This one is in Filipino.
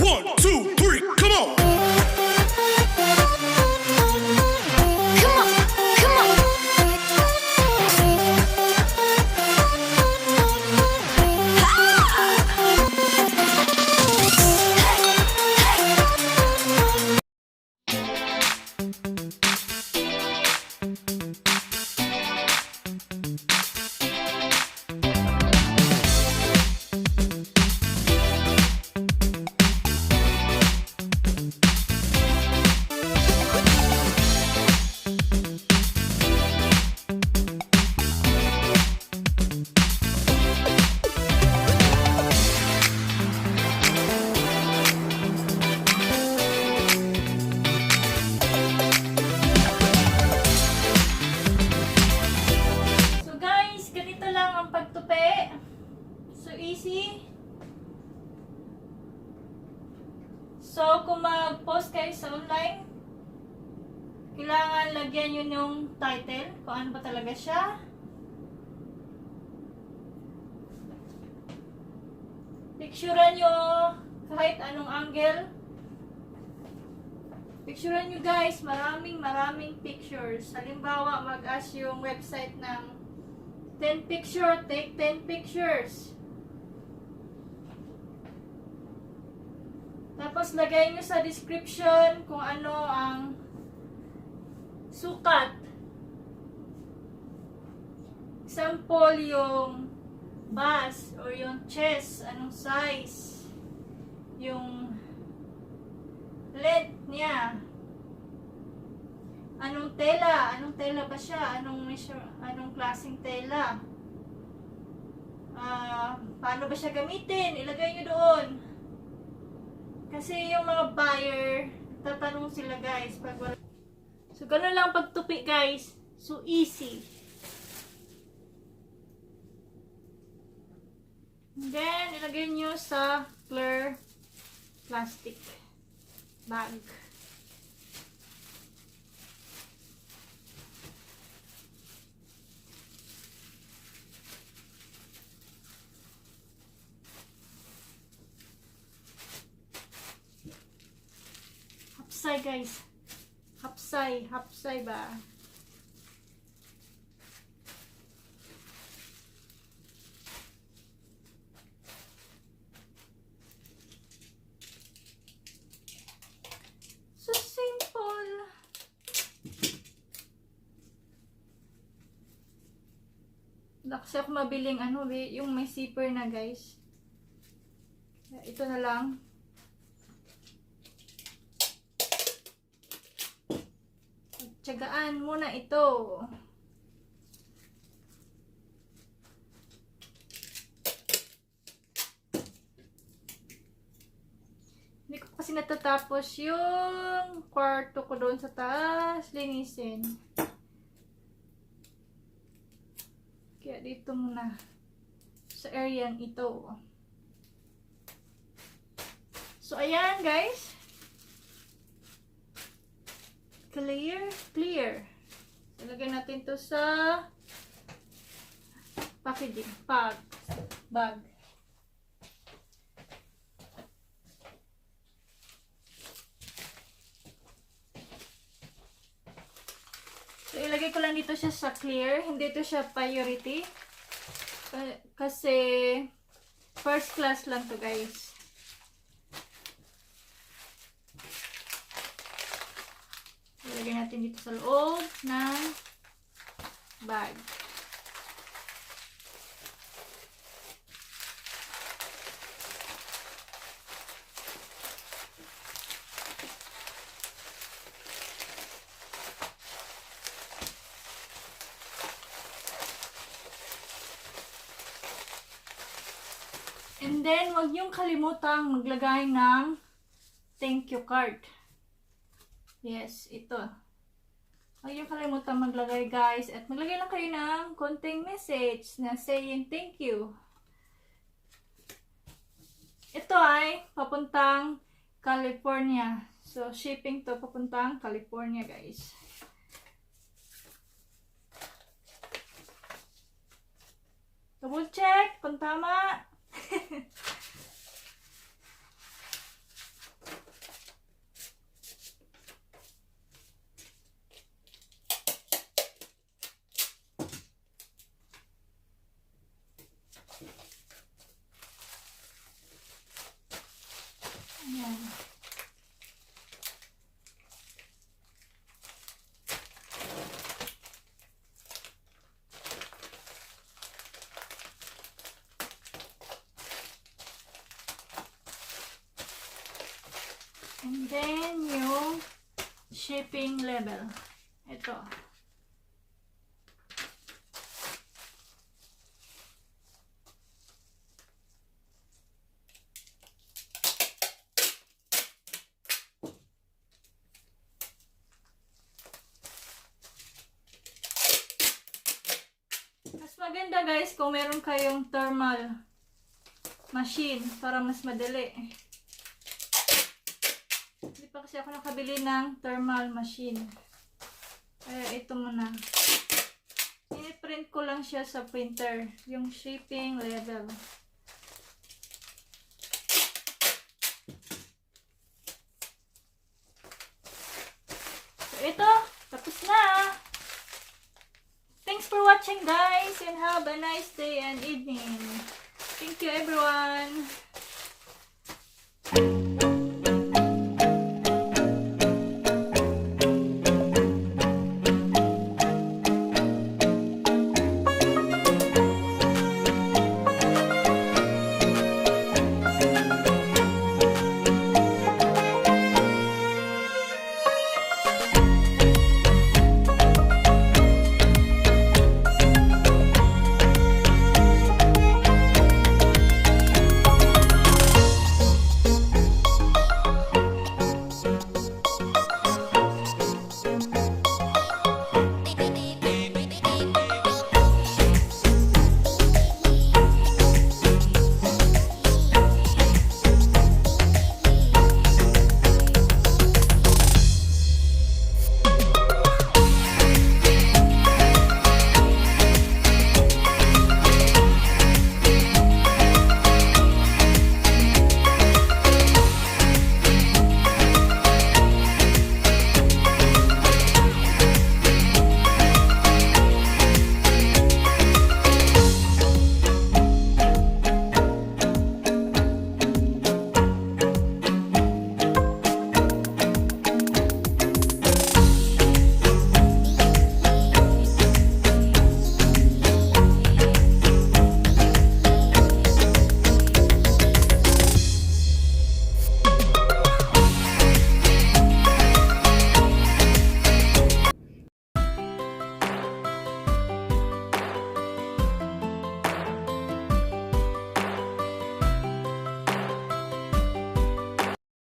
1, 2, 3, come on! Come on, come on. So guys, ganito lang ang pagtupi. So easy. So kung mag-post kayo sa online, kailangan lagyan nyo yung title, kung ano ba talaga siya. Picturean nyo kahit anong angle. Picturean nyo guys, maraming pictures. Halimbawa, mag-ask yung website ng 10 picture, take 10 pictures. Tapos lagay nyo sa description kung ano ang sukat. Example, yung bust or yung chest, anong size. Yung length niya. Anong tela ba siya? Anong klaseng tela? Paano ba siya gamitin? Ilagay nyo doon. Kasi yung mga buyer, tatanong sila guys pag wala. So, ganun lang pagtupi guys. So, easy. And then, ilagay nyo sa clear plastic bag. Hapsay guys. Hapsay ba? So simple. Wala kasi ako mabiling yung may zipper na guys. Ito na lang. Tiyagaan muna ito. Hindi ko kasi natatapos yung kwarto ko doon sa taas. Linisin. Kaya dito muna. Sa area ito. So, ayan guys. Clear. Ilagay natin to sa packaging, bag. So, ilagay ko lang dito siya sa clear. Hindi to siya priority. Kasi, first class lang to guys. Ilagay natin dito sa loob ng bag. And then, huwag niyong kalimutang maglagay ng thank you card. Yes, ito. Huwag niyong kalimutan maglagay guys. At maglagay lang kayo ng konting message na saying thank you. Ito ay papuntang California. So, shipping to papuntang California guys. Double check kung tama. Ayan. And then, yung shipping label. Ito. Mas maganda guys kung meron kayong thermal machine para mas madali. Hindi pa kasi ako nakabili ng thermal machine. Kaya ito muna. I-print ko lang siya sa printer. Yung shipping label. So ito, tapos na. Thanks for watching guys and have a nice day and evening. Thank you everyone.